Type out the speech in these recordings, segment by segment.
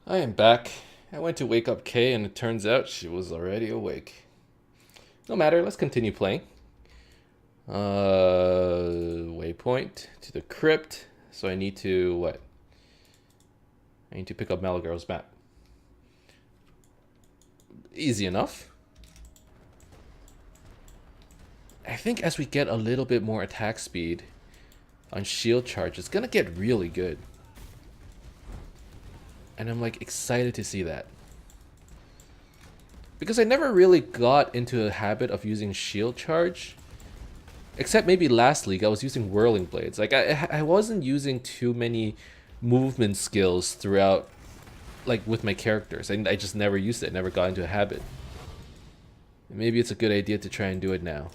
I am back. I went to wake up Kay and it turns out she was already awake. No matter, let's continue playing. Waypoint to the crypt. So I need to, what? I need to pick up Malagaro's map. Easy enough. I think as we get a little bit more attack speed on shield charge, it's gonna get really good. And I'm like excited to see that. Because I never really got into a habit of using shield charge. Except maybe last league I was using whirling blades. Like I wasn't using too many movement skills throughout, like with my characters. I just never used it, never got into a habit. Maybe it's a good idea to try and do it now.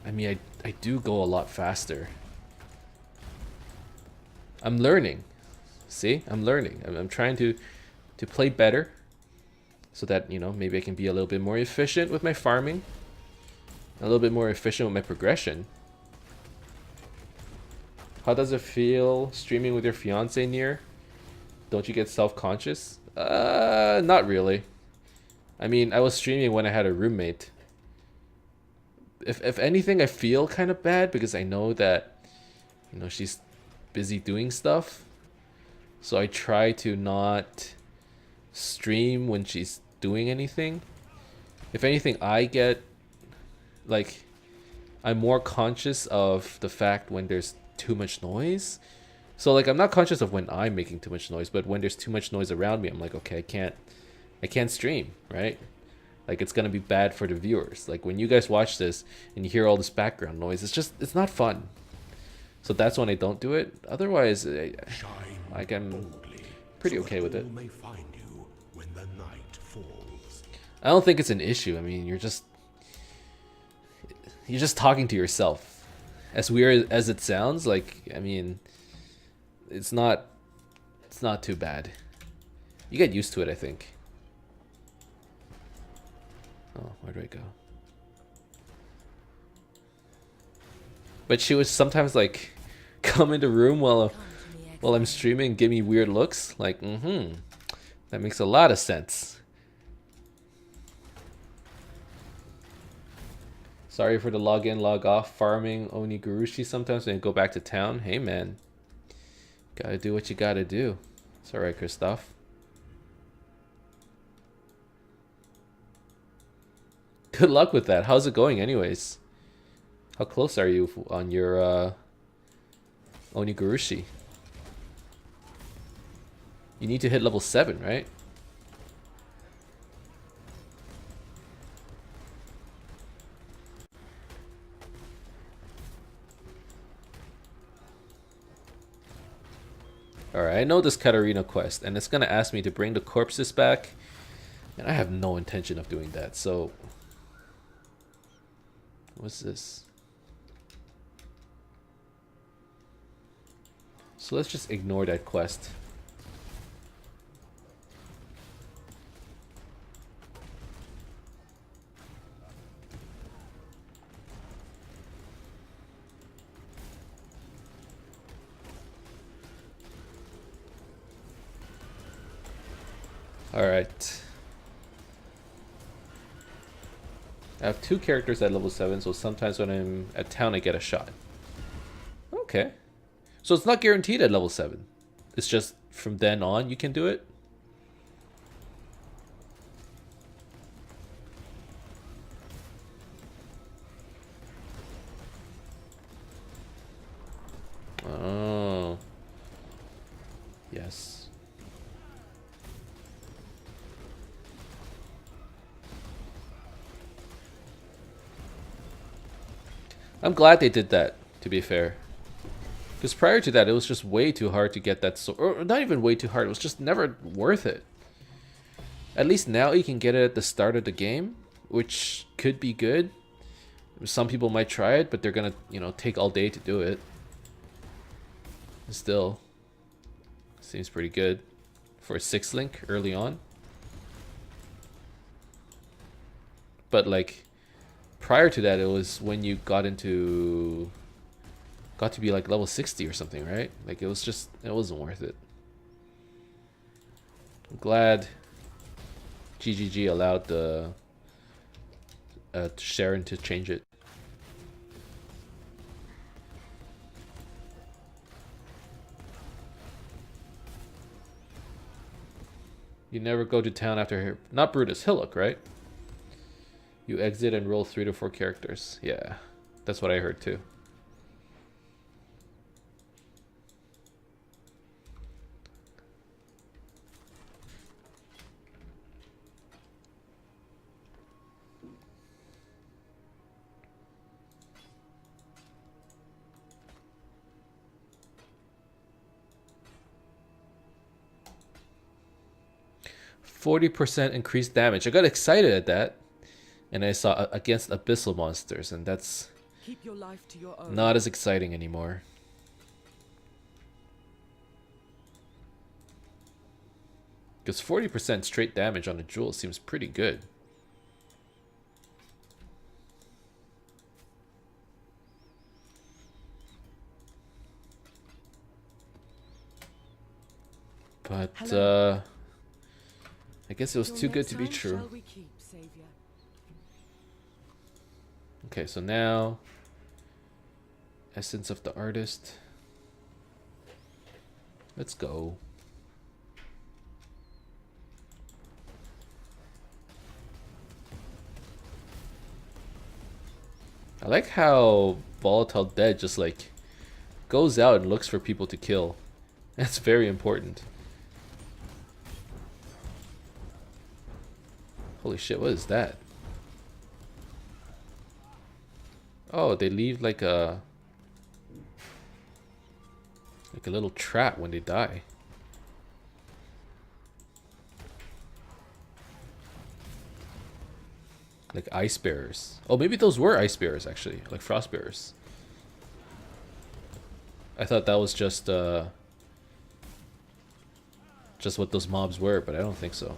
I mean, I do go a lot faster. I'm learning. See? I'm learning. I'm trying to play better. So that, you know, maybe I can be a little bit more efficient with my farming. A little bit more efficient with my progression. How does it feel streaming with your fiance near? Don't you get self-conscious? Not really. I mean, I was streaming when I had a roommate. If anything, I feel kind of bad because I know that, you know, she's busy doing stuff. So I try to not stream when she's doing anything. If anything, I get, like, I'm more conscious of the fact when there's too much noise. So like I'm not conscious of when I'm making too much noise, but when there's too much noise around me, I'm like, okay, I can't stream, right? Like it's gonna be bad for the viewers. Like when you guys watch this and you hear all this background noise, it's not fun. So that's when I don't do it. Otherwise, like I'm pretty okay with it. I don't think it's an issue. I mean, you're just talking to yourself. As weird as it sounds, like I mean, it's not too bad. You get used to it, I think. Oh, where do I go? But she would sometimes like come in the room while I'm streaming and give me weird looks. Like, that makes a lot of sense. Sorry for the log in, log off farming Onigurushi sometimes when you go back to town. Hey man, gotta do what you gotta do. It's alright, Christoph. Good luck with that. How's it going anyways? How close are you on your Onigurushi? You need to hit level 7, right? Alright, I know this Katarina quest, and it's gonna ask me to bring the corpses back, and I have no intention of doing that, so... What's this? So let's just ignore that quest. Alright. I have 2 characters at level 7, so sometimes when I'm at town I get a shot. Okay. So it's not guaranteed at level 7. It's just from then on you can do it? Oh. Yes. I'm glad they did that, to be fair. Because prior to that, it was just way too hard to get that sword. Or not even way too hard, it was just never worth it. At least now you can get it at the start of the game, which could be good. Some people might try it, but they're gonna, you know, take all day to do it. Still, seems pretty good for a 6-link early on. But like, prior to that, it was when you got into got to be like level 60 or something, right? Like it wasn't worth it. I'm glad GGG allowed the Sharon to change it. You never go to town after not Brutus, Hillock, right? You exit and roll 3 to 4 characters. Yeah, that's what I heard too. %40 increased damage. I got excited at that, and I saw against abyssal monsters, and that's Keep your life to your own. not as exciting anymore. Because 40% straight damage on a jewel seems pretty good. But I guess it was too good to be true. Shall we keep, Savior? Okay, so now Essence of the Artist. Let's go. I like how Volatile Dead just like goes out and looks for people to kill. That's very important. Holy shit, what is that? Oh, they leave like a little trap when they die. Like ice bearers. Oh, maybe those were ice bearers actually, like frost bearers. I thought that was just what those mobs were, but I don't think so.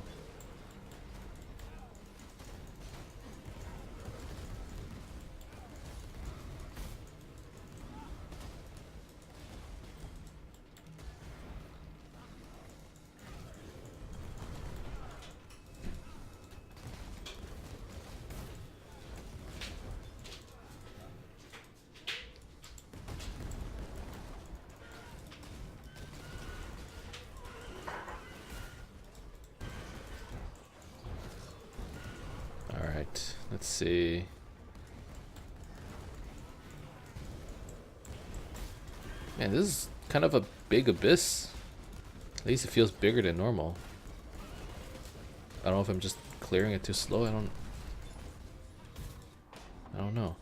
Let's see. Man, this is kind of a big abyss. At least it feels bigger than normal. I don't know if I'm just clearing it too slow. I don't know.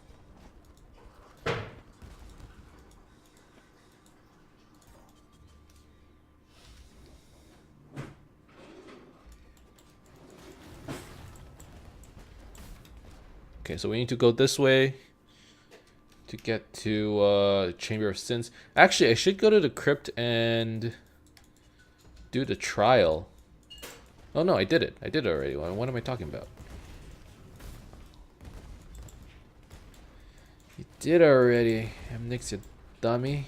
Okay, so we need to go this way to get to Chamber of Sins. Actually, I should go to the crypt and do the trial. Oh no, I did it. I did it already. What am I talking about? You did already. Emnix, you dummy.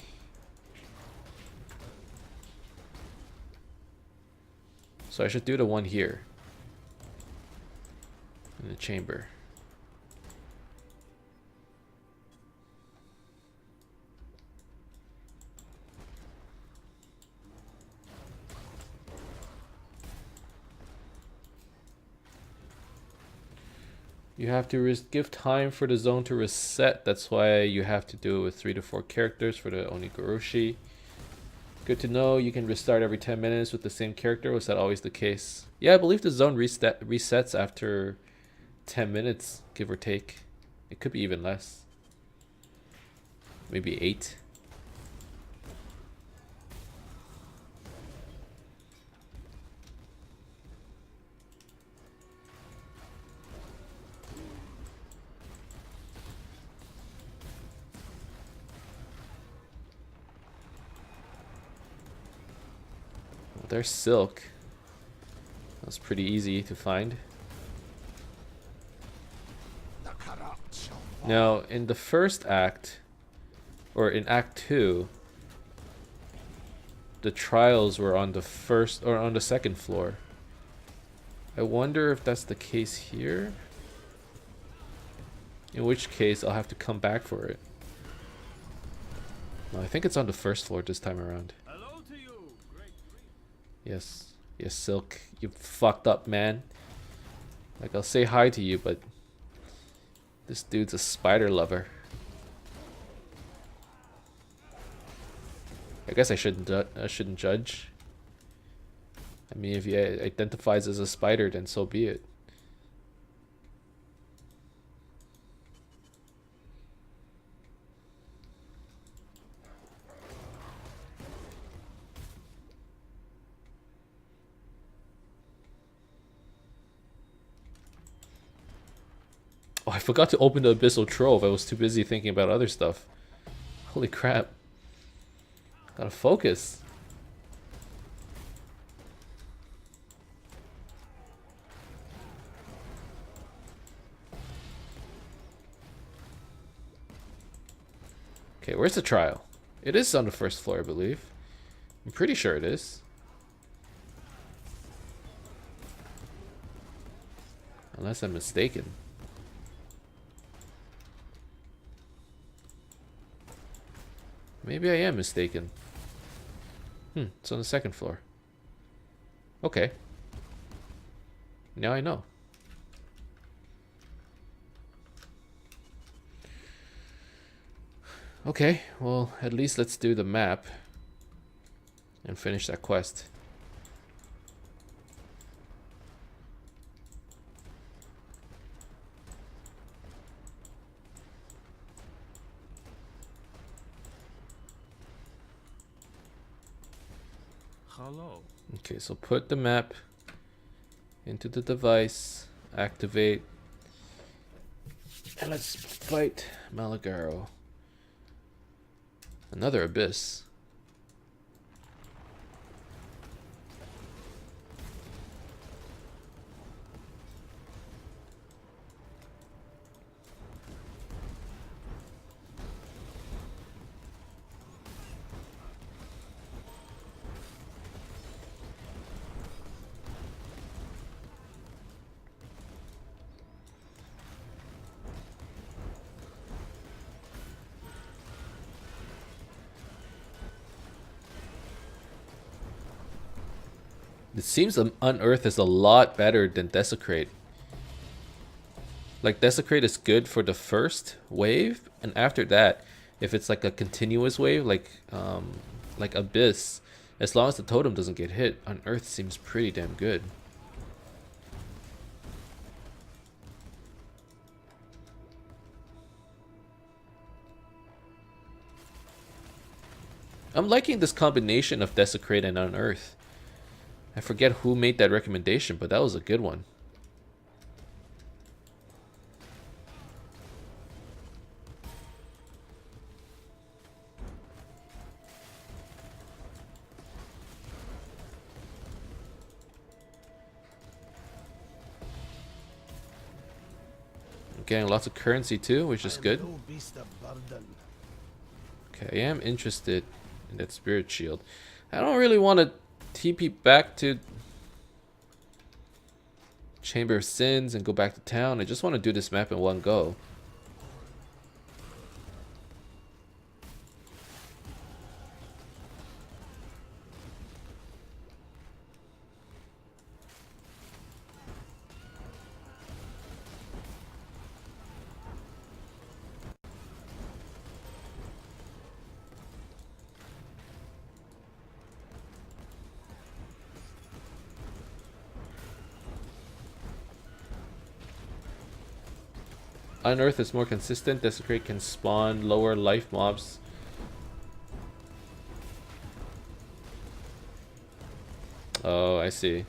So I should do the one here. In the chamber. You have to give time for the zone to reset. That's why you have to do it with 3 to 4 characters for the Onigoroshi. Good to know. You can restart every 10 minutes with the same character. Was that always the case? Yeah, I believe the zone resets after 10 minutes, give or take. It could be even less. Maybe 8. There's silk. That's pretty easy to find. Now, in the first act, or in Act 2, the trials were on the first or on the second floor. I wonder if that's the case here. In which case, I'll have to come back for it. No, I think it's on the first floor this time around. Hello to you. Great. Yes. Yes, Silk. You fucked up, man. Like, I'll say hi to you, but this dude's a spider lover. I guess I shouldn't judge. I mean, if he identifies as a spider, then so be it. Oh, I forgot to open the Abyssal Trove. I was too busy thinking about other stuff. Holy crap. Gotta focus. Okay, where's the trial? It is on the first floor, I believe. I'm pretty sure it is. Unless I'm mistaken. Maybe I am mistaken. It's on the second floor. Okay. Now I know. Okay, well, at least let's do the map and finish that quest. Hello. Okay, so put the map into the device, activate, and let's fight Malagaro. Another abyss. It seems Unearth is a lot better than Desecrate. Like, Desecrate is good for the first wave, and after that, if it's like a continuous wave, like Abyss, as long as the totem doesn't get hit, Unearth seems pretty damn good. I'm liking this combination of Desecrate and Unearth. I forget who made that recommendation, but that was a good one. I'm getting lots of currency too, which is good. Okay, I am interested in that spirit shield. I don't really want to TP back to Chamber of Sins and go back to town. I just want to do this map in one go. Unearth is more consistent. Desecrate can spawn lower life mobs. Oh, I see.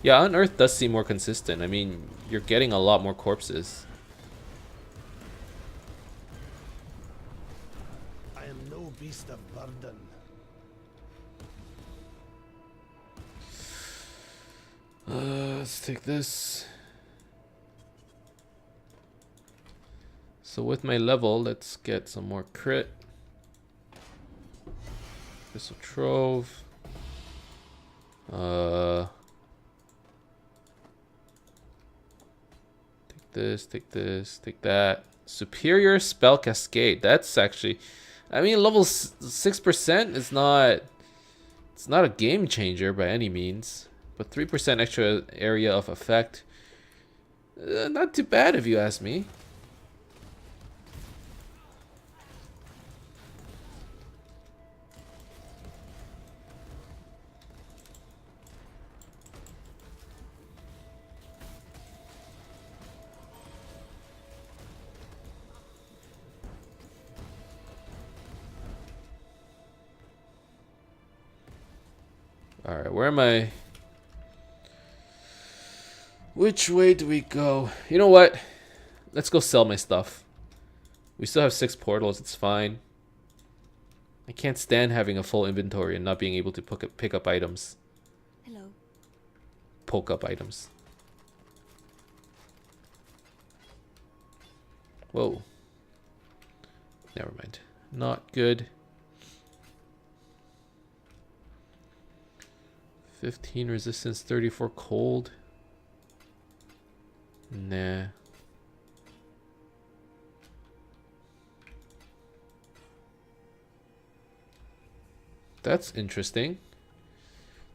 Yeah, Unearth does seem more consistent. I mean, you're getting a lot more corpses. I am no beast of burden. Let's take this. So with my level, let's get some more crit. This'll trove. Take this, take that. Superior spell cascade. That's actually, I mean, level 6% is not. It's not a game changer by any means, but 3% extra area of effect. Not too bad if you ask me. Alright, where am I? Which way do we go? You know what? Let's go sell my stuff. We still have 6 portals, it's fine. I can't stand having a full inventory and not being able to pick up items. Hello. Poke up items. Whoa. Never mind. Not good. 15 resistance, 34 cold. Nah. That's interesting.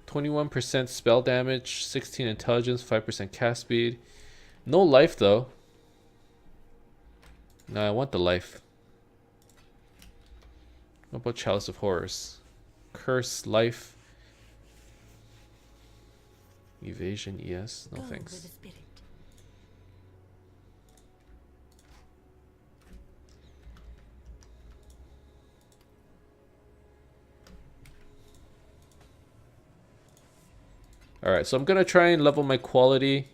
21% spell damage, 16 intelligence, 5% cast speed. No life though. No, I want the life. What about Chalice of Horrors? Curse, life. Evasion, yes. No thanks. Alright, so I'm gonna try and level my quality.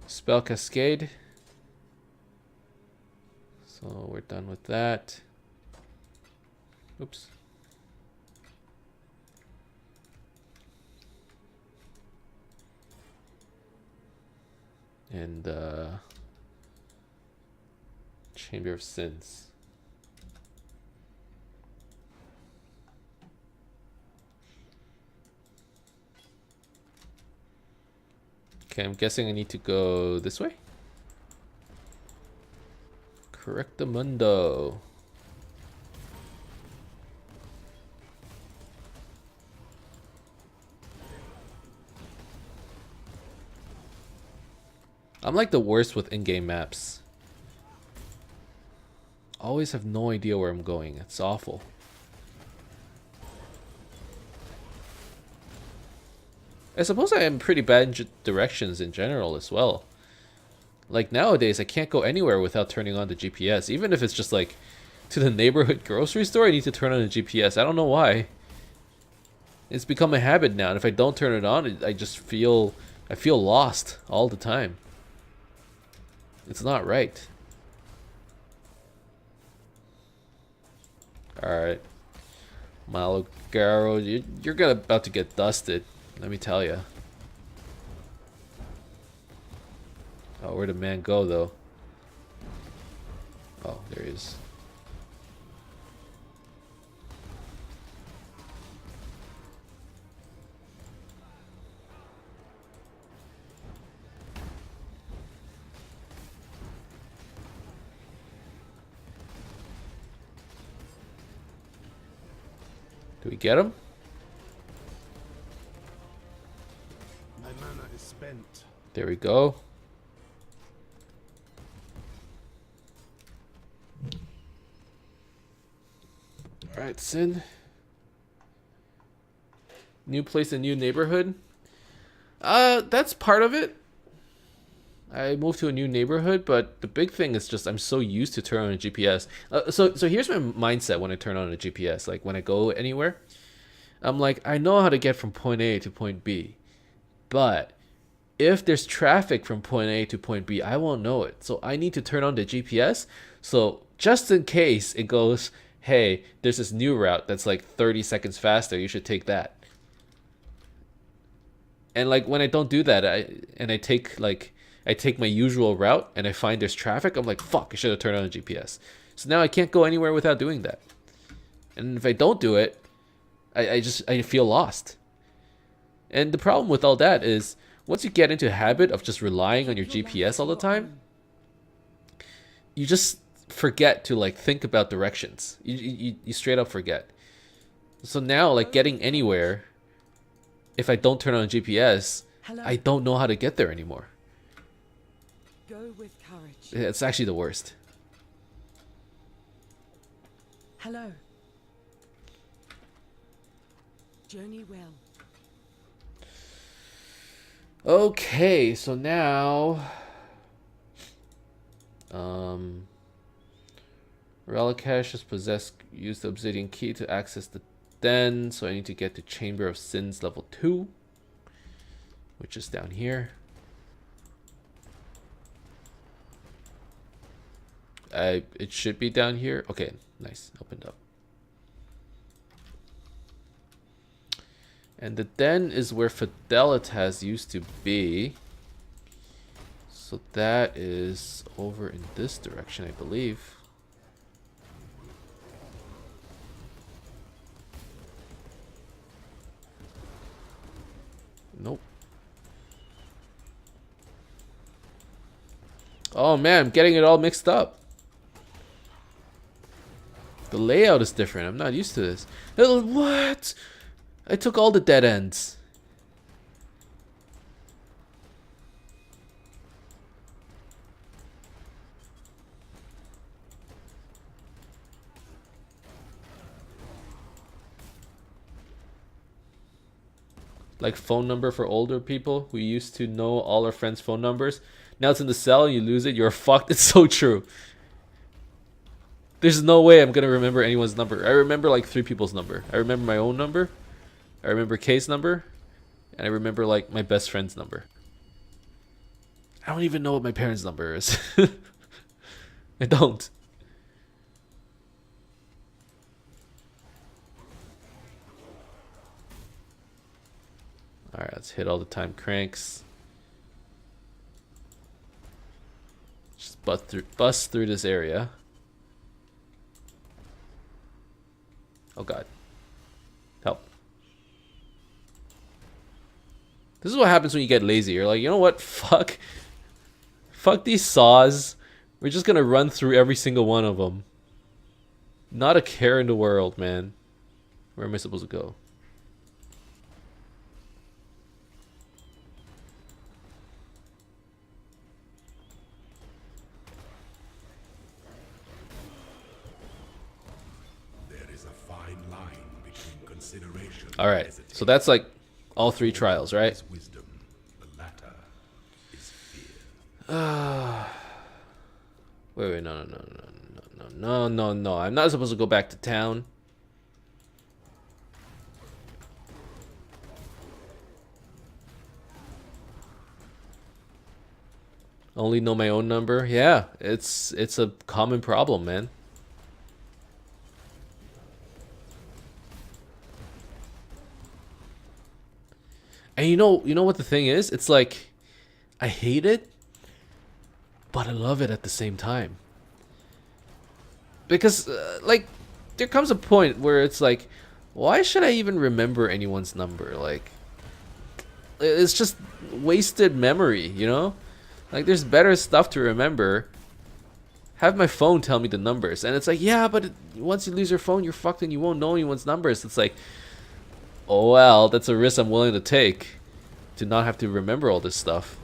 Spell Cascade. So we're done with that. Oops. And Chamber of Sins. Okay, I'm guessing I need to go this way. Correctamundo. I'm like the worst with in-game maps. Always have no idea where I'm going. It's awful. I suppose I am pretty bad in directions in general as well. Like nowadays, I can't go anywhere without turning on the GPS. Even if it's just like to the neighborhood grocery store, I need to turn on the GPS. I don't know why. It's become a habit now, and if I don't turn it on, I just feel lost all the time. It's not right. Alright. Malogaro, you're about to get dusted. Let me tell you. Oh, where'd the man go, though? Oh, there he is. Do we get him? My mana is spent. There we go. Alright, Sin. New place, a new neighborhood. That's part of it. I moved to a new neighborhood, but the big thing is just I'm so used to turn on a GPS. So here's my mindset when I turn on a GPS. Like when I go anywhere, I'm like, I know how to get from point A to point B, but if there's traffic from point A to point B, I won't know it. So I need to turn on the GPS. So just in case it goes, hey, there's this new route that's like 30 seconds faster, you should take that. And like when I don't do that, I take my usual route and I find there's traffic, I'm like, fuck, I should have turned on the GPS. So now I can't go anywhere without doing that. And if I don't do it, I feel lost. And the problem with all that is once you get into a habit of just relying on your GPS all the time, you just forget to like think about directions. You straight up forget. So now like getting anywhere, if I don't turn on GPS, I don't know how to get there anymore. Go with courage. It's actually the worst. Hello. Journey well. Okay, so now Relicash has possessed, use the obsidian key to access the den, so I need to get to Chamber of Sins level 2, which is down here. It should be down here. Okay, nice, opened up. And the den is where Fidelitas used to be. So that is over in this direction, I believe. Nope. Oh man, I'm getting it all mixed up. The layout is different. I'm not used to this. What? I took all the dead ends. Like phone number for older people. We used to know all our friends' phone numbers. Now it's in the cell and you lose it. You're fucked. It's so true. There's no way I'm gonna remember anyone's number. I remember like 3 people's number. I remember my own number. I remember Kay's number, and I remember like my best friend's number. I don't even know what my parents' number is. I don't. Alright, let's hit all the time cranks. Just bust through this area. Oh god. Help. This is what happens when you get lazy. You're like, you know what? Fuck these saws. We're just gonna run through every single one of them. Not a care in the world, man. Where am I supposed to go? There is a fine line between consideration. All right. So that's like all 3 trials, right? Wisdom. The latter is fear. Wait, no. I'm not supposed to go back to town. Only know my own number. Yeah, it's a common problem, man. And you know what the thing is? It's like I hate it, but I love it at the same time. Because like there comes a point where it's like, why should I even remember anyone's number? Like it's just wasted memory, you know? Like there's better stuff to remember. Have my phone tell me the numbers. And it's like, yeah, but once you lose your phone, you're fucked and you won't know anyone's numbers. It's like, oh well, that's a risk I'm willing to take to not have to remember all this stuff.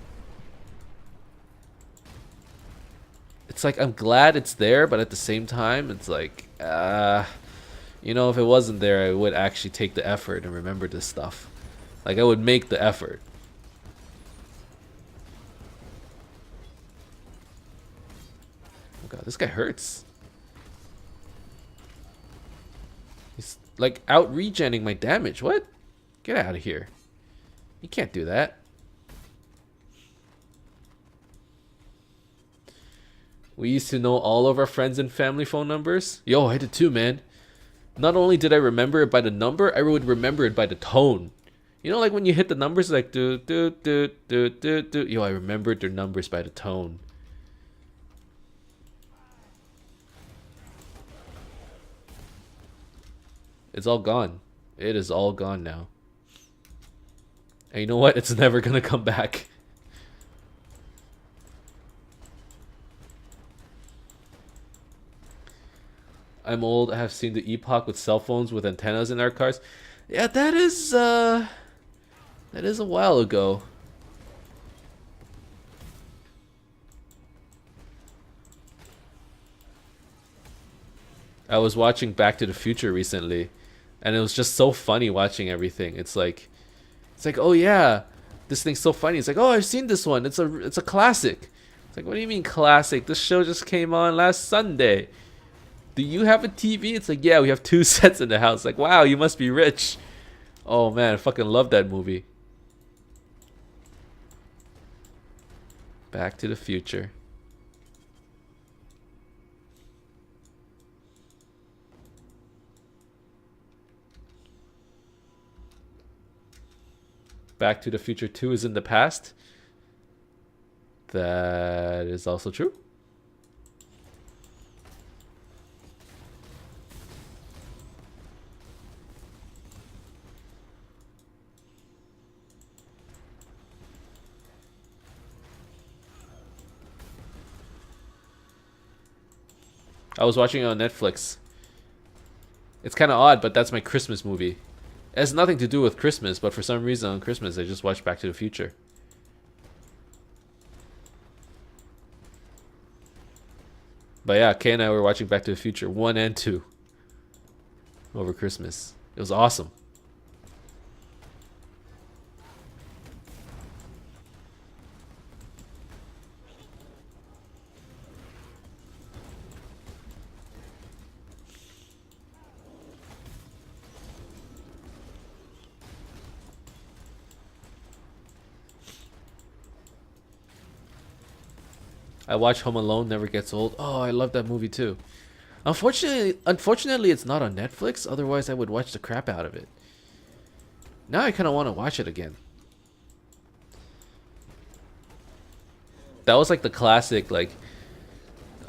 It's like I'm glad it's there, but at the same time, it's like, you know, if it wasn't there, I would actually take the effort and remember this stuff. Like I would make the effort. Oh god, this guy hurts. He's like out regenning my damage. What? Get out of here. You can't do that. We used to know all of our friends and family phone numbers. Yo, I did too, man. Not only did I remember it by the number, I would remember it by the tone. You know, like when you hit the numbers, like do do do do do do. Yo, I remembered their numbers by the tone. It's all gone. It is all gone now. And you know what? It's never gonna come back. I'm old. I have seen the epoch with cell phones with antennas in our cars. Yeah, that is a while ago. I was watching Back to the Future recently, and it was just so funny watching everything. It's like, oh yeah, this thing's so funny. It's like, oh, I've seen this one. It's a classic. It's like, what do you mean classic? This show just came on last Sunday. Do you have a TV? It's like, yeah, we have 2 sets in the house. Like, wow, you must be rich. Oh man, I fucking love that movie. Back to the Future. Back to the Future 2 is in the past. That is also true. I was watching it on Netflix. It's kind of odd, but that's my Christmas movie. It has nothing to do with Christmas, but for some reason on Christmas I just watched Back to the Future. But yeah, Kay and I were watching Back to the Future 1 and 2 over Christmas. It was awesome. I watch Home Alone, Never Gets Old. Oh, I love that movie too. Unfortunately, it's not on Netflix. Otherwise, I would watch the crap out of it. Now I kind of want to watch it again. That was like the classic, like,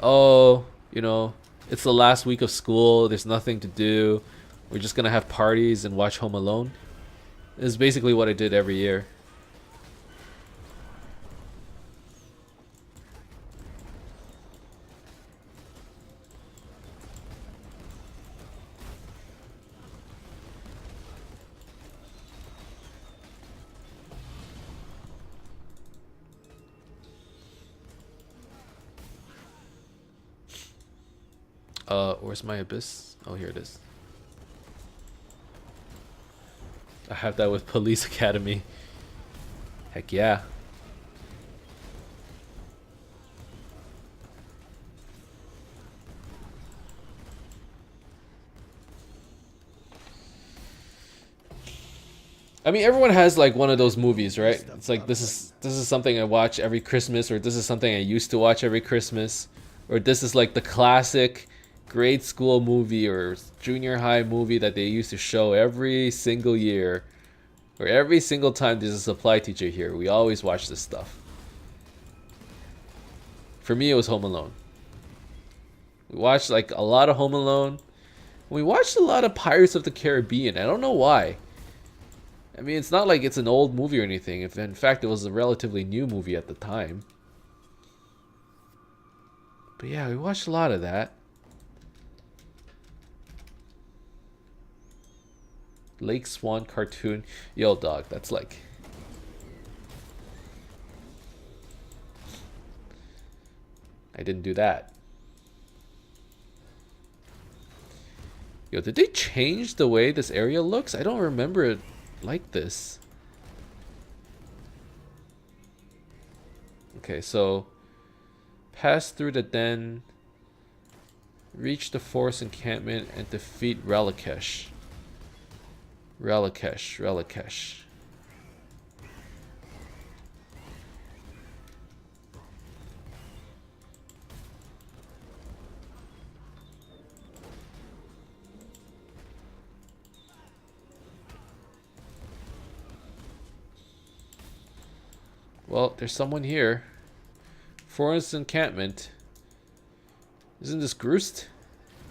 oh, you know, it's the last week of school. There's nothing to do. We're just gonna have parties and watch Home Alone. This is basically what I did every year. Where's my abyss? Oh, here it is. I have that with Police Academy. Heck yeah. I mean, everyone has like one of those movies, right? It's like this is something I watch every Christmas, or this is something I used to watch every Christmas, or this is like the classic grade school movie or junior high movie that they used to show every single year, or every single time there's a supply teacher here. We always watch this stuff. For me, it was Home Alone. We watched like a lot of Home Alone. We watched a lot of Pirates of the Caribbean. I don't know why. I mean, it's not like it's an old movie or anything. If in fact it was a relatively new movie at the time. But yeah, we watched a lot of that. Lake Swan cartoon. Yo, dog, that's like... I didn't do that. Yo, did they change the way this area looks? I don't remember it like this. Okay, so pass through the den, reach the forest encampment, and defeat Relikesh. Relikesh. Well, there's someone here. Forest encampment. Isn't this Groost?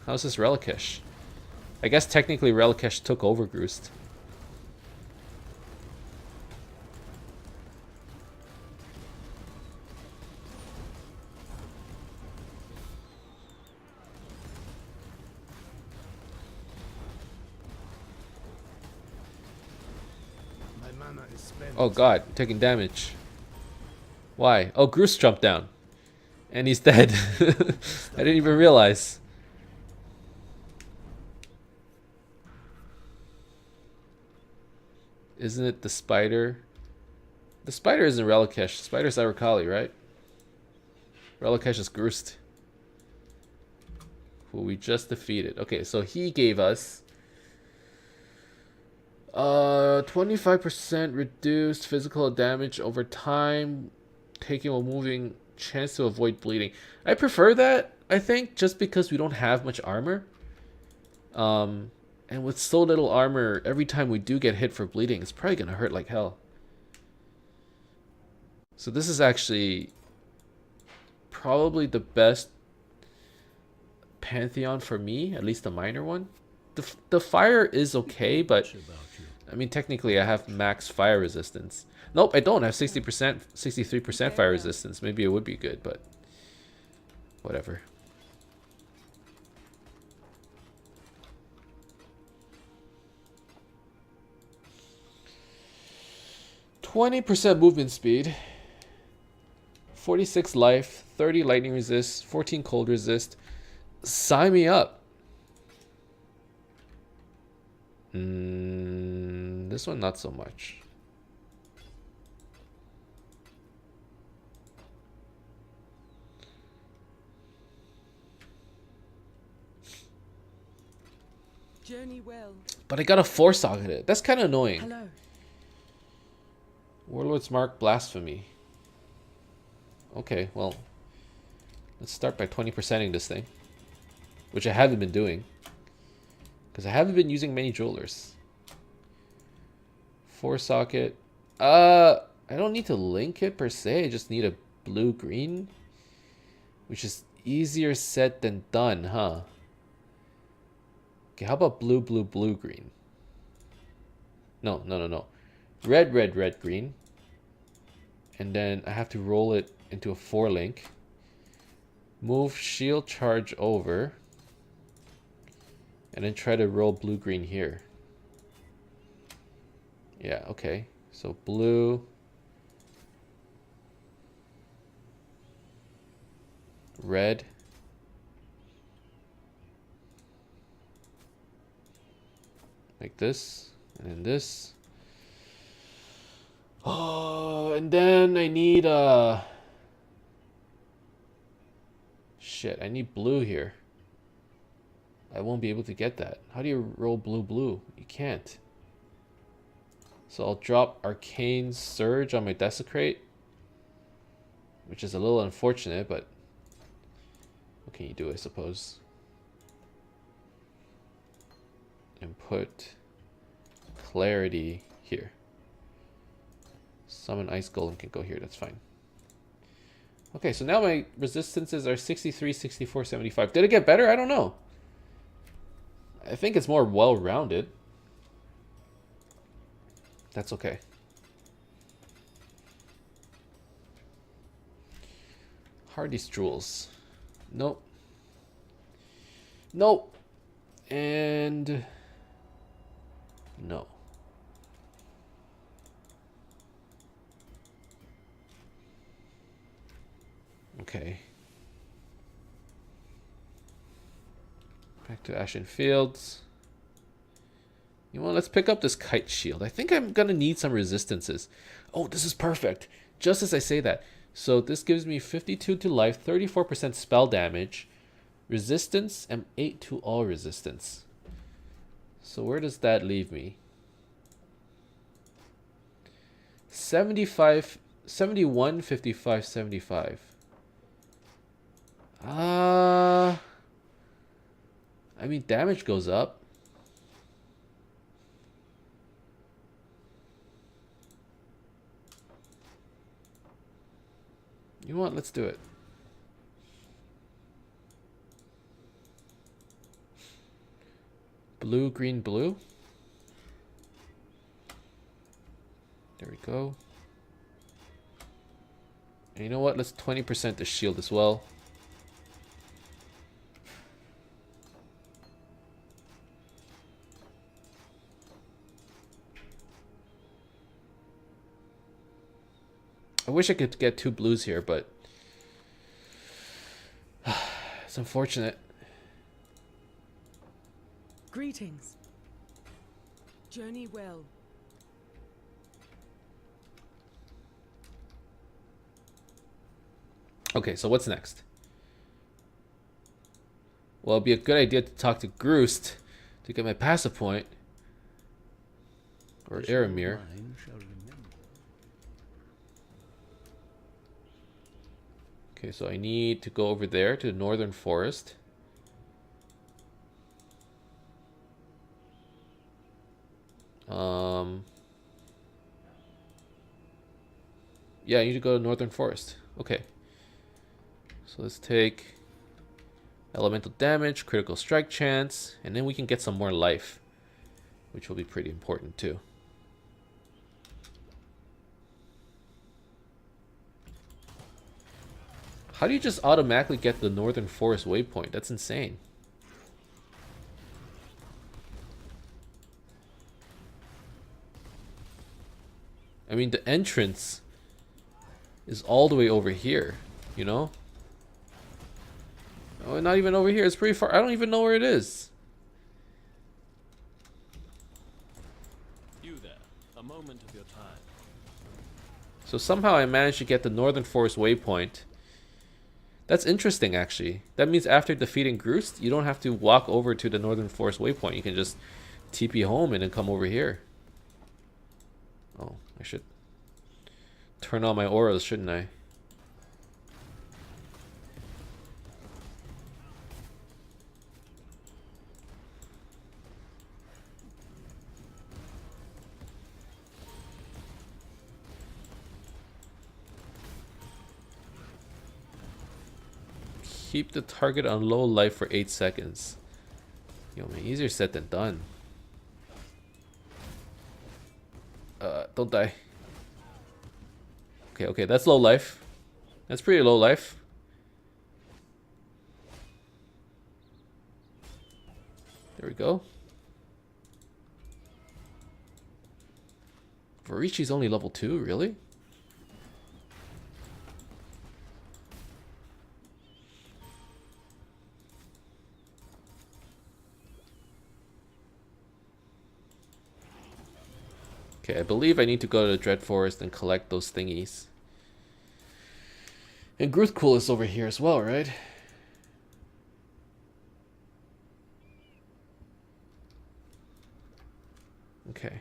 How's this Relikesh? I guess technically Relikesh took over Groost. My mana is spent. Oh god, taking damage. Why? Oh, Groost jumped down. And he's dead. I didn't even realize. Isn't it the spider? The spider isn't Relikesh. The spider's Arakali, right? Relikesh is Groost, who we just defeated. Okay, so he gave us 25% reduced physical damage over time, taking while moving, chance to avoid bleeding. I prefer that, I think, just because we don't have much armor. And with so little armor, every time we do get hit for bleeding, it's probably gonna hurt like hell. So this is actually probably the best Pantheon for me, at least the minor one. The fire is okay, but I mean technically I have max fire resistance. Nope, I don't. I have 60%, 63% fire resistance. Maybe it would be good, but whatever. %, movement speed, 46 life, 30 lightning resist, 14 cold resist. Sign me up. This one not so much. Journey well. But I gotta 4-socket it. That's kind of annoying. Hello. Warlord's Mark Blasphemy. Okay, well, let's start by 20%ing this thing, which I haven't been doing because I haven't been using many jewelers. 4-socket. I don't need to link it per se. I just need a blue-green, which is easier said than done, huh? Okay, how about blue, blue, blue, green? No. Red, red, red, green. And then I have to roll it into a 4-link. Move shield charge over. And then try to roll blue, green here. Yeah, okay. So blue. Red. Like this. And then this. Oh, and then I need shit, I need blue here. I won't be able to get that. How do you roll blue blue? You can't. So I'll drop Arcane Surge on my Desecrate, which is a little unfortunate, but what can you do, I suppose? And put Clarity here. Summon Ice Golem can go here, that's fine. Okay, so now my resistances are 63, 64, 75. Did it get better? I don't know. I think it's more well-rounded. That's okay. Hardy's Jewels. Nope. Nope. And no. Okay. Back to Ashen Fields. You know what? Let's pick up this Kite Shield. I think I'm gonna need some resistances. Oh, this is perfect. Just as I say that. So this gives me 52 to life, 34% spell damage, resistance, and 8 to all resistance. So where does that leave me? 75, 71, 55, 75. I mean, damage goes up. You know what? Let's do it. Blue, green, blue. There we go. And you know what? Let's 20% the shield as well. I wish I could get 2 blues here, but it's unfortunate. Greetings. Journey well. Okay, so what's next? Well, it'd be a good idea to talk to Groost to get my passive point. Or Aramir. Okay, so I need to go over there to the northern forest. Yeah, I need to go to northern forest. Okay. So let's take elemental damage, critical strike chance, and then we can get some more life, which will be pretty important too. How do you just automatically get the northern forest waypoint? That's insane. I mean, the entrance is all the way over here, you know? Oh, not even over here. It's pretty far. I don't even know where it is. You there. A moment of your time. So somehow I managed to get the northern forest waypoint. That's interesting, actually. That means after defeating Groost, you don't have to walk over to the northern forest waypoint. You can just TP home and then come over here. Oh, I should turn on my auras, shouldn't I? Keep the target on low life for 8 seconds. Yo, man, easier said than done. Don't die. Okay, okay, that's low life. That's pretty low life. There we go. Varici's only level 2, really? Okay, I believe I need to go to the Dread Forest and collect those thingies. And Gruthkul is over here as well, right? Okay.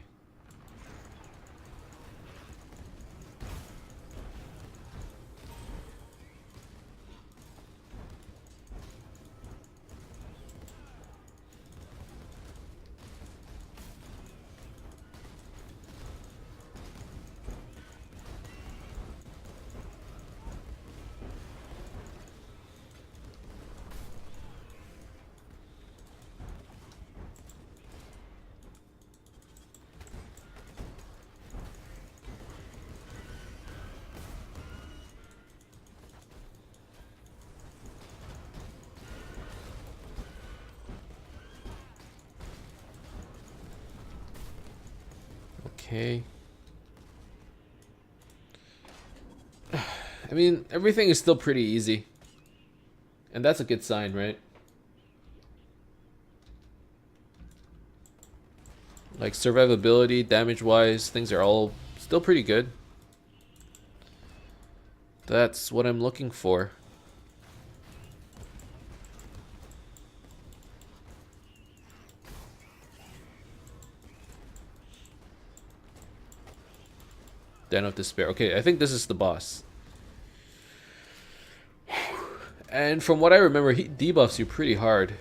Okay. I mean, everything is still pretty easy. And that's a good sign, right? Like survivability, damage-wise, things are all still pretty good. That's what I'm looking for. Den of Despair. Okay, I think this is the boss. And from what I remember, he debuffs you pretty hard.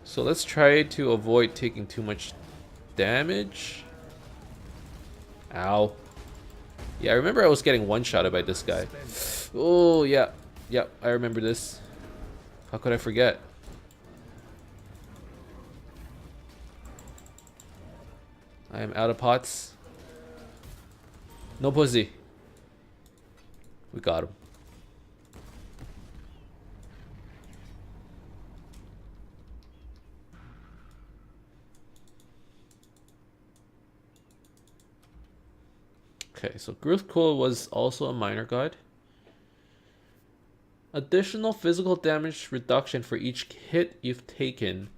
So let's try to avoid taking too much damage. Ow. Yeah, I remember I was getting one-shotted by this guy. Oh, yeah. Yep, I remember this. How could I forget? I am out of pots. No pussy. We got him. Okay, so Gruthkul was also a minor god. Additional physical damage reduction for each hit you've taken.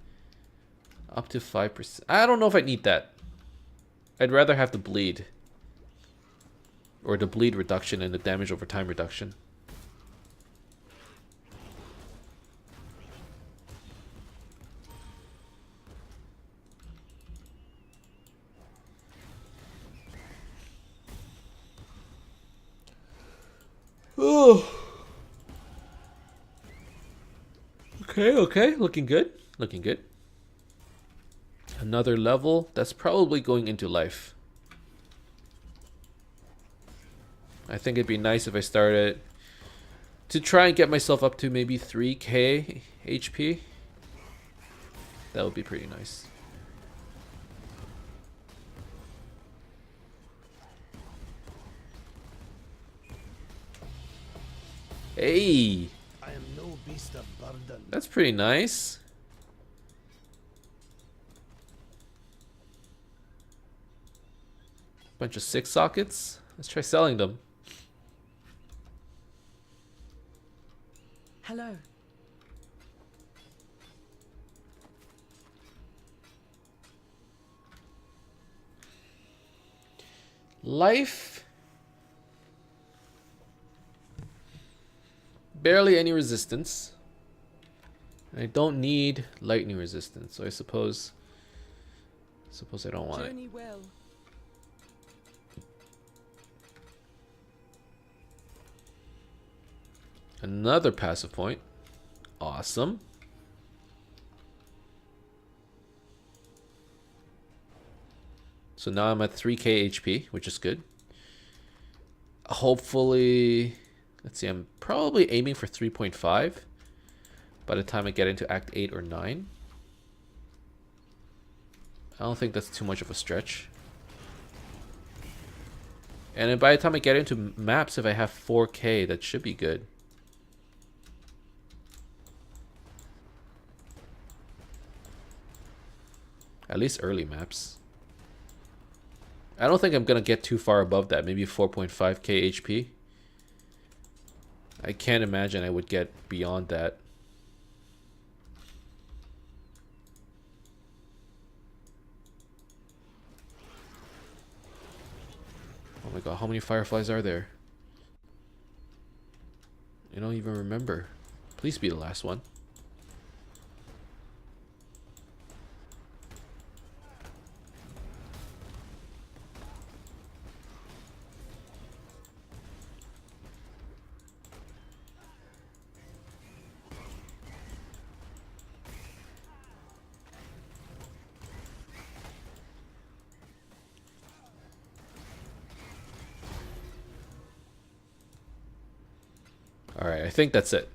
Up to 5%. I don't know if I need that. I'd rather have the bleed. Or the bleed reduction and the damage over time reduction. Oh. Okay. Looking good. Looking good. Another level. That's probably going into life. I think it'd be nice if I started to try and get myself up to maybe 3k HP. That would be pretty nice. Hey! I am no beast of burden. That's pretty nice. Bunch of 6 sockets. Let's try selling them. Hello. Life. Barely any resistance. I don't need lightning resistance, so I suppose I don't want it. Journey well. Another passive point. Awesome. So now I'm at 3k HP, which is good. Hopefully, let's see, I'm probably aiming for 3.5 by the time I get into Act 8 or 9. I don't think that's too much of a stretch. And then by the time I get into maps, if I have 4k, that should be good. At least early maps. I don't think I'm gonna get too far above that. Maybe 4.5k HP. I can't imagine I would get beyond that. Oh my god, how many fireflies are there? I don't even remember. Please be the last one. Alright, I think that's it.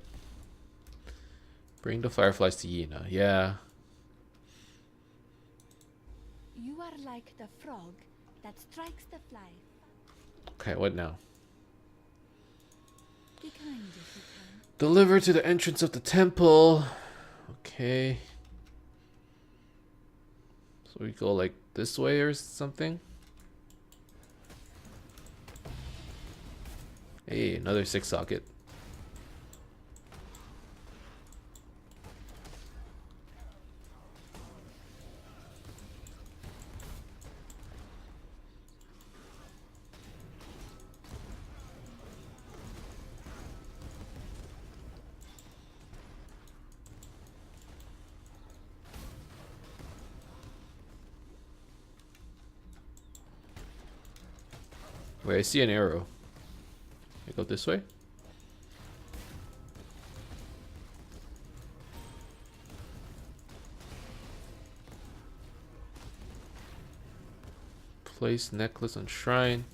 Bring the fireflies to Yina. Yeah. You are like the frog that strikes the fly. Okay, what now? Be kind if you can. Deliver to the entrance of the temple. Okay. So we go like this way or something. Hey, another 6 socket. Wait, I see an arrow. I go this way? Place necklace on shrine.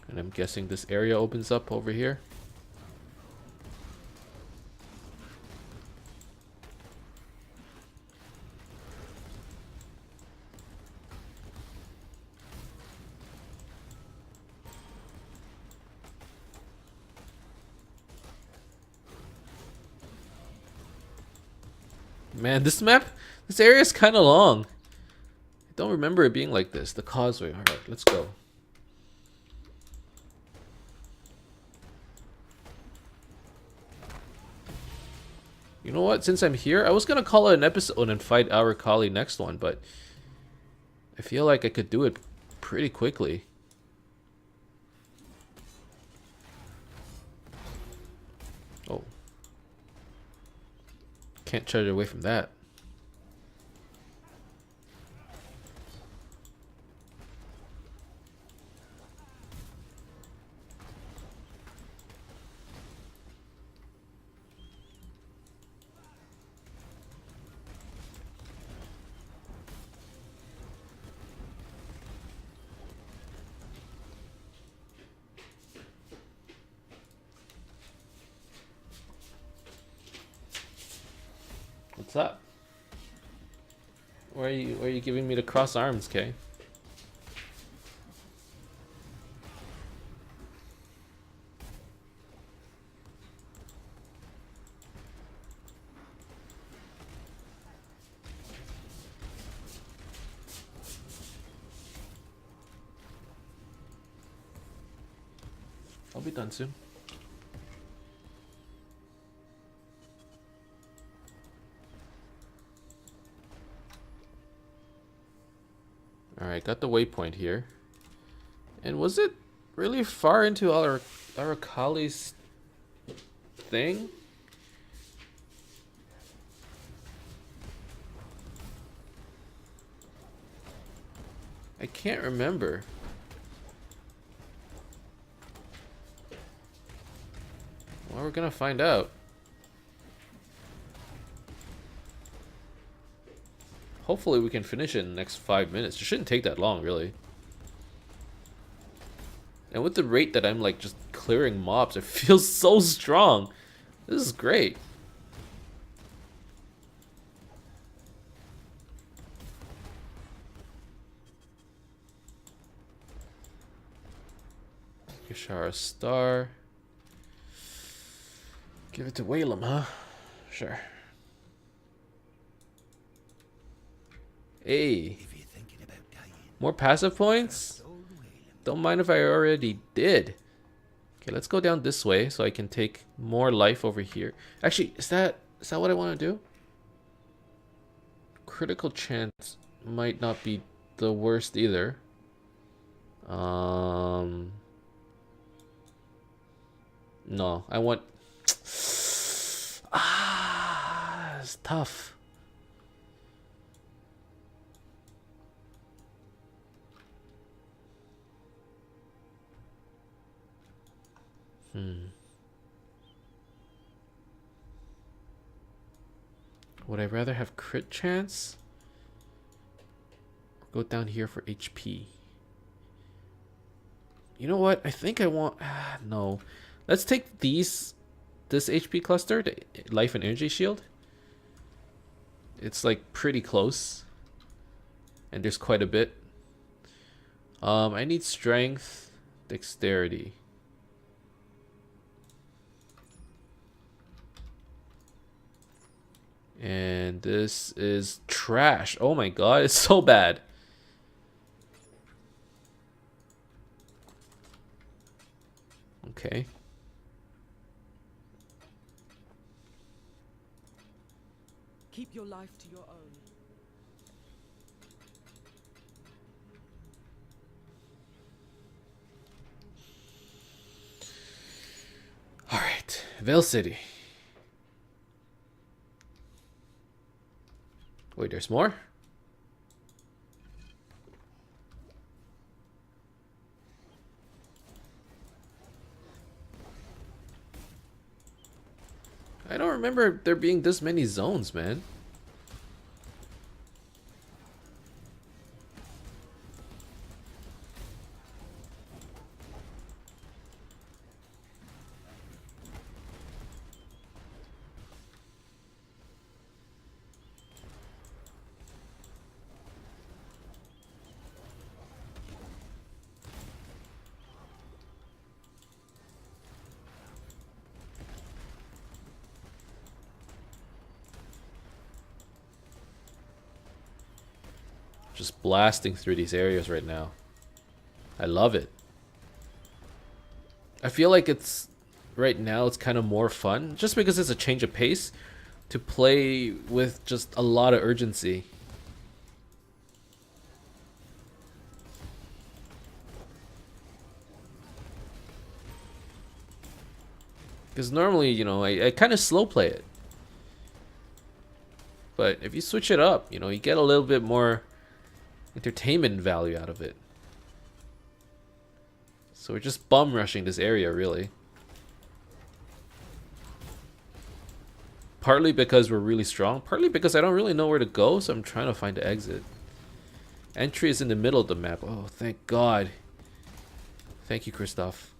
And I'm guessing this area opens up over here. Man, this area is kind of long. I don't remember it being like this. The causeway. Alright, let's go. You know what? Since I'm here, I was gonna call it an episode and fight our Kali next one, but I feel like I could do it pretty quickly. Oh. Can't charge away from that. What's up? Why are you giving me the cross arms, Kay? I'll be done soon. Alright, got the waypoint here. And was it really far into our Kali's thing? I can't remember. Well, we're gonna find out. Hopefully we can finish it in the next 5 minutes. It shouldn't take that long, really. And with the rate that I'm like just clearing mobs, it feels so strong. This is great. Yashara Star. Give it to Whalem, huh? Sure. Hey. More passive points? Don't mind if I already did. Okay, let's go down this way so I can take more life over here. Actually, is that what I want to do? Critical chance might not be the worst either. No, I want... it's tough. Would I rather have crit chance? Or go down here for HP. You know what? I think I want... no. Let's take this HP cluster, the life and energy shield. It's like pretty close. And there's quite a bit. I need strength, dexterity. And this is trash. Oh my god, it's so bad. Okay. Keep your life to your own. All right, Vale City. Wait, there's more? I don't remember there being this many zones, man. Just blasting through these areas right now. I love it. I feel like it's right now it's kind of more fun just because it's a change of pace to play with just a lot of urgency. Because normally, you know, I kind of slow play it. But if you switch it up, you know, you get a little bit more entertainment value out of it. So we're just bum rushing this area, really. Partly because we're really strong, partly because I don't really know where to go, so I'm trying to find the exit. Entry is in the middle of the map. Oh, thank God. Thank you, Christoph.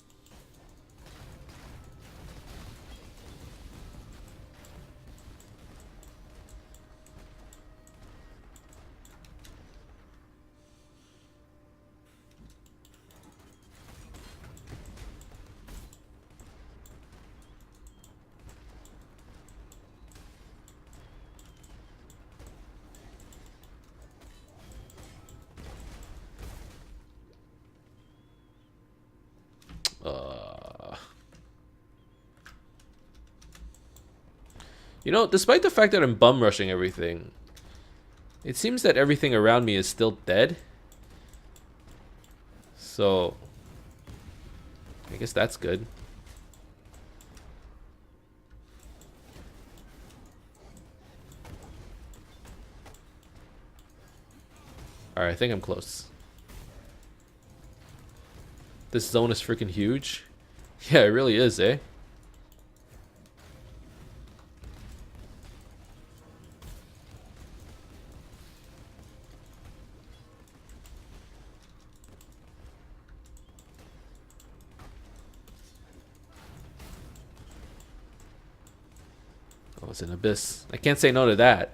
You know, despite the fact that I'm bum rushing everything, it seems that everything around me is still dead. So, I guess that's good. Alright, I think I'm close. This zone is freaking huge. Yeah, it really is, eh? Oh, it's an abyss. I can't say no to that.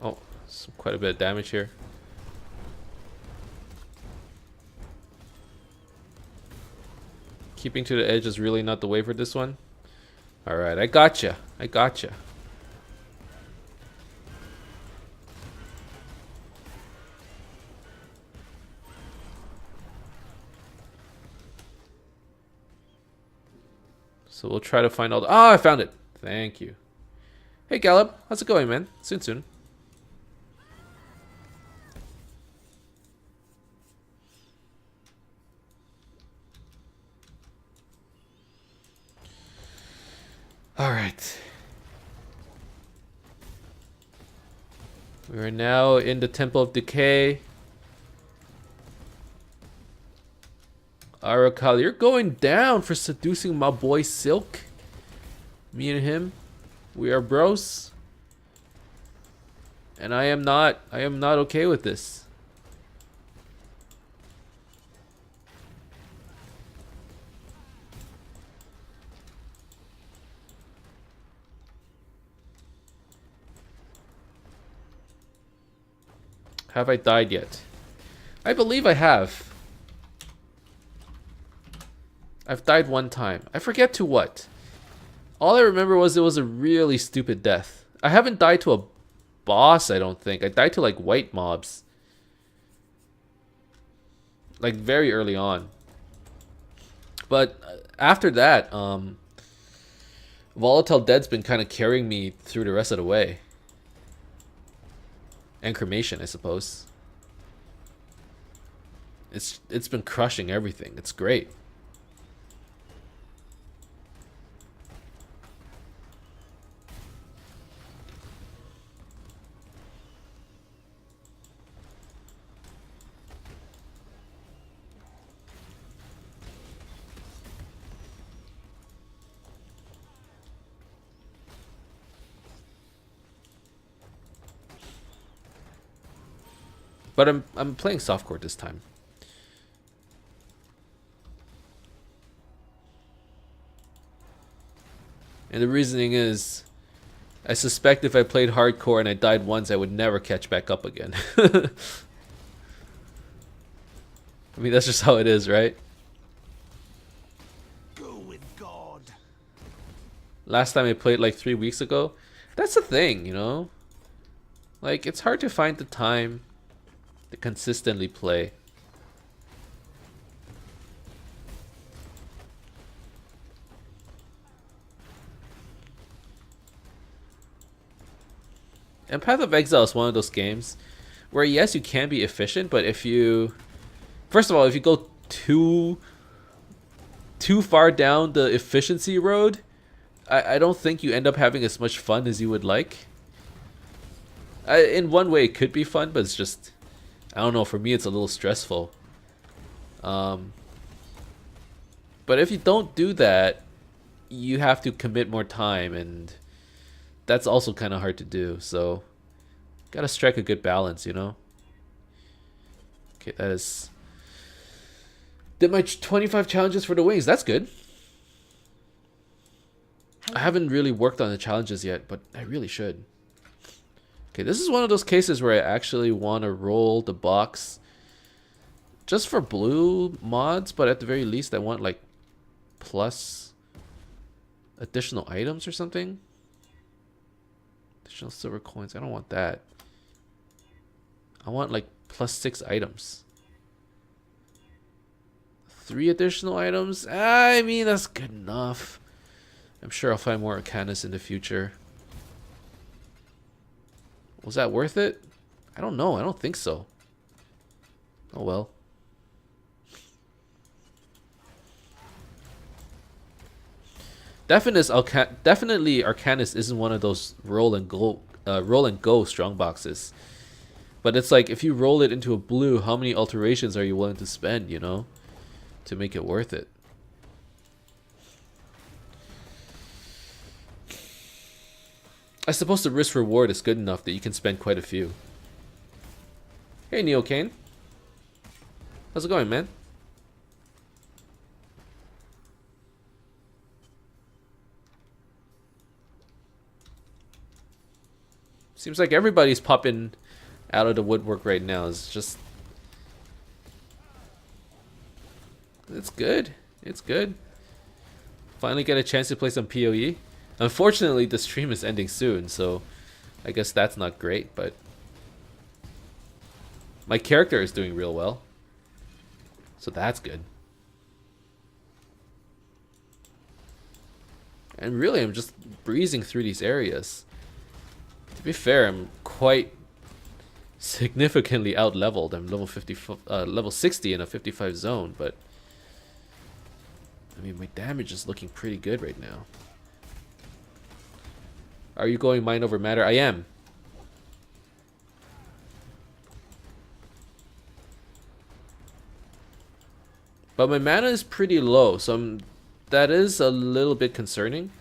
Oh, quite a bit of damage here. Keeping to the edge is really not the way for this one. Alright, I gotcha. I gotcha. So we'll try to find all the... Oh, I found it! Thank you. Hey, Gallup. How's it going, man? Soon. Alright. We are now in the Temple of Decay. Arakal, you're going down for seducing my boy Silk. Me and him, we are bros. And I am not okay with this. Have I died yet? I believe I have. I've died one time. I forget to what. All I remember was it was a really stupid death. I haven't died to a boss, I don't think. I died to like white mobs. Like very early on. But after that, Volatile Dead's been kind of carrying me through the rest of the way. And Cremation, I suppose. It's been crushing everything. It's great. But I'm playing softcore this time. And the reasoning is I suspect if I played hardcore and I died once, I would never catch back up again. I mean, that's just how it is, right? Go with God. Last time I played like 3 weeks ago. That's the thing, you know? Like, it's hard to find the time to consistently play. And Path of Exile is one of those games where, yes, you can be efficient, but if you... First of all, if you go too far down the efficiency road, I don't think you end up having as much fun as you would like. In one way, it could be fun, but it's just... I don't know, for me, it's a little stressful. But if you don't do that, you have to commit more time, and that's also kind of hard to do, so gotta strike a good balance, you know? Okay, that is... Did my 25 challenges for the wings. That's good. I haven't really worked on the challenges yet, but I really should. Okay, this is one of those cases where I actually want to roll the box just for blue mods, but at the very least I want like plus additional items or something. Additional silver coins. I don't want that. I want like plus 6 items. 3 additional items? I mean, that's good enough. I'm sure I'll find more Arcanas in the future. Was that worth it? I don't know. I don't think so. Oh well. Definitely Arcanus isn't one of those roll and go strong boxes. But it's like, if you roll it into a blue, how many alterations are you willing to spend, you know, to make it worth it? I suppose the risk reward is good enough that you can spend quite a few. Hey Neo Kane. How's it going, man? Seems like everybody's popping out of the woodwork right now. It's just... It's good. It's good. Finally get a chance to play some PoE. Unfortunately, the stream is ending soon, so I guess that's not great, but my character is doing real well, so that's good. And really, I'm just breezing through these areas. To be fair, I'm quite significantly out-leveled. I'm level 60 in a 55 zone, but I mean, my damage is looking pretty good right now. Are you going mind over matter? I am. But my mana is pretty low, so that is a little bit concerning.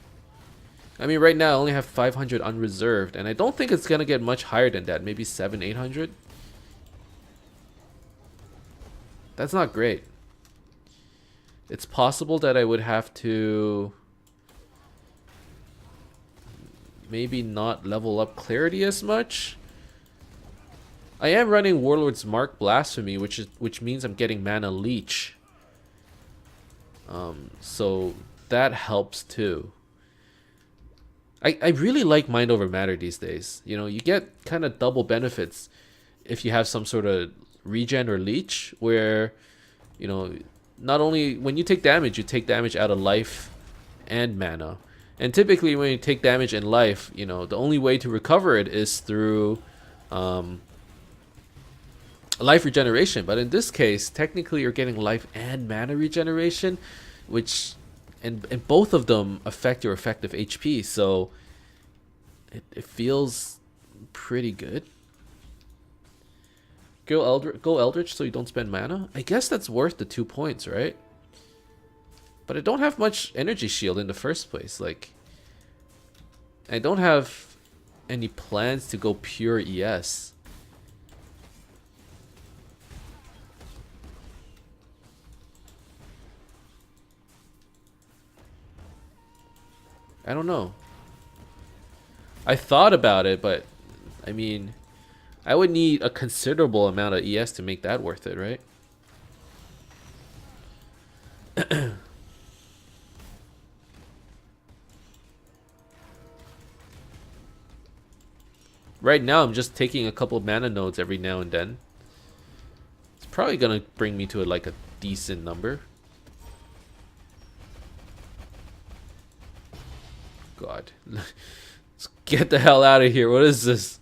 I mean, right now I only have 500 unreserved, and I don't think it's gonna get much higher than that. Maybe 700-800. That's not great. It's possible that I would have to maybe not level up clarity as much. I am running Warlord's Mark Blasphemy, which means I'm getting mana leech. So that helps too. I really like Mind Over Matter these days. You know, you get kind of double benefits if you have some sort of regen or leech, where, you know, not only when you take damage, you take damage out of life and mana. And typically when you take damage in life, you know, the only way to recover it is through life regeneration. But in this case, technically you're getting life and mana regeneration, which and both of them affect your effective HP, so it feels pretty good. Go Eldritch so you don't spend mana. I guess that's worth the 2 points, right? But I don't have much energy shield in the first place. Like, I don't have any plans to go pure ES. I don't know. I thought about it, but I mean, I would need a considerable amount of ES to make that worth it, right? Right now, I'm just taking a couple mana nodes every now and then. It's probably gonna bring me to like a decent number. God. Let's get the hell out of here. What is this?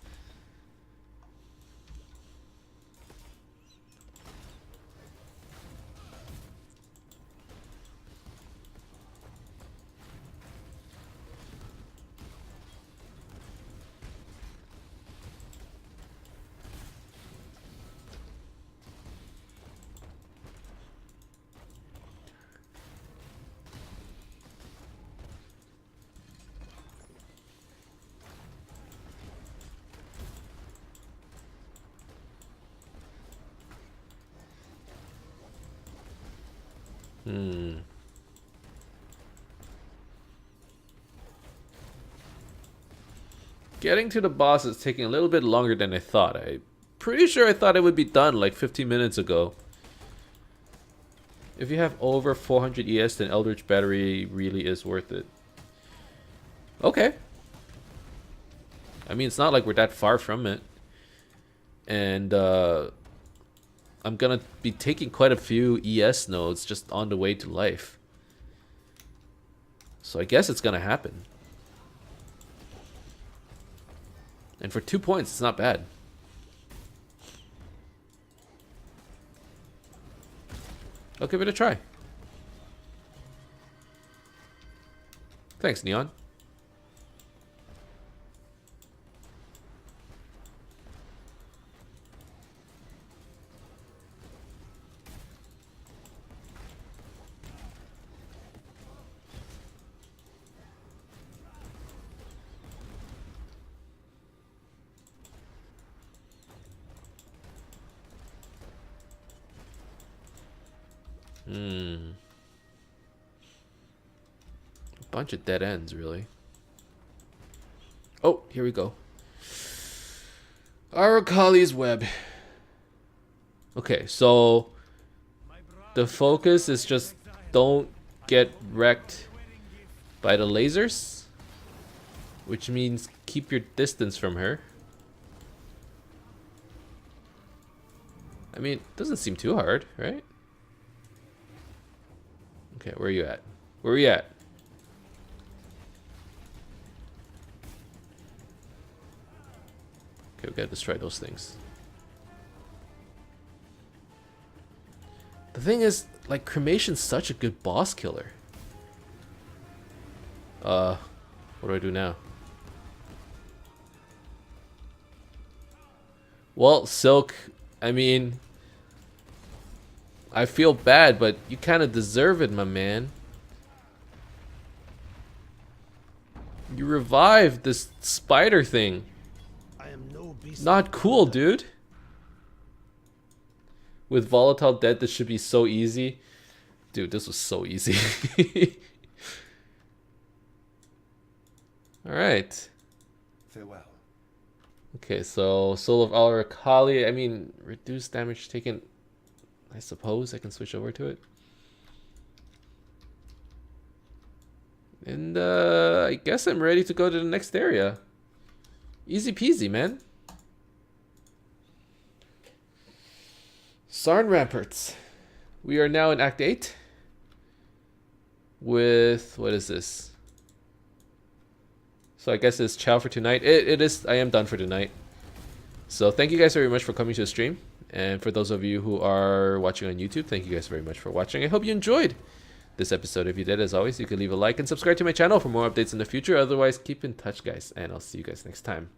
Getting to the boss is taking a little bit longer than I thought. I'm pretty sure I thought it would be done like 15 minutes ago. If you have over 400 ES, then Eldritch Battery really is worth it. Okay. I mean, it's not like we're that far from it. And I'm gonna be taking quite a few ES nodes just on the way to life. So I guess it's gonna happen. And for 2 points, it's not bad. I'll give it a try. Thanks, Neon. A bunch of dead ends, really. Oh, here we go. Arakali's web. Okay, so the focus is just don't get wrecked by the lasers, which means keep your distance from her. I mean, it doesn't seem too hard, right? Okay, where are you at? Where are you at? Okay, we gotta destroy those things. The thing is, like, Cremation's such a good boss killer. What do I do now? Well, Silk, I mean, I feel bad, but you kind of deserve it, my man. You revived this spider thing. I am no beast. Not cool, dude. With Volatile dead, this should be so easy. Dude, this was so easy. Alright. Farewell. Okay, so Soul of Al-Rakali. I mean, reduced damage taken. I suppose I can switch over to it. And I guess I'm ready to go to the next area. Easy peasy, man. Sarn Ramparts. We are now in Act 8. With, what is this? So I guess it's ciao for tonight. It is, I am done for tonight. So thank you guys very much for coming to the stream. And for those of you who are watching on YouTube, thank you guys very much for watching. I hope you enjoyed this episode. If you did, as always, you can leave a like and subscribe to my channel for more updates in the future. Otherwise, keep in touch, guys. And I'll see you guys next time.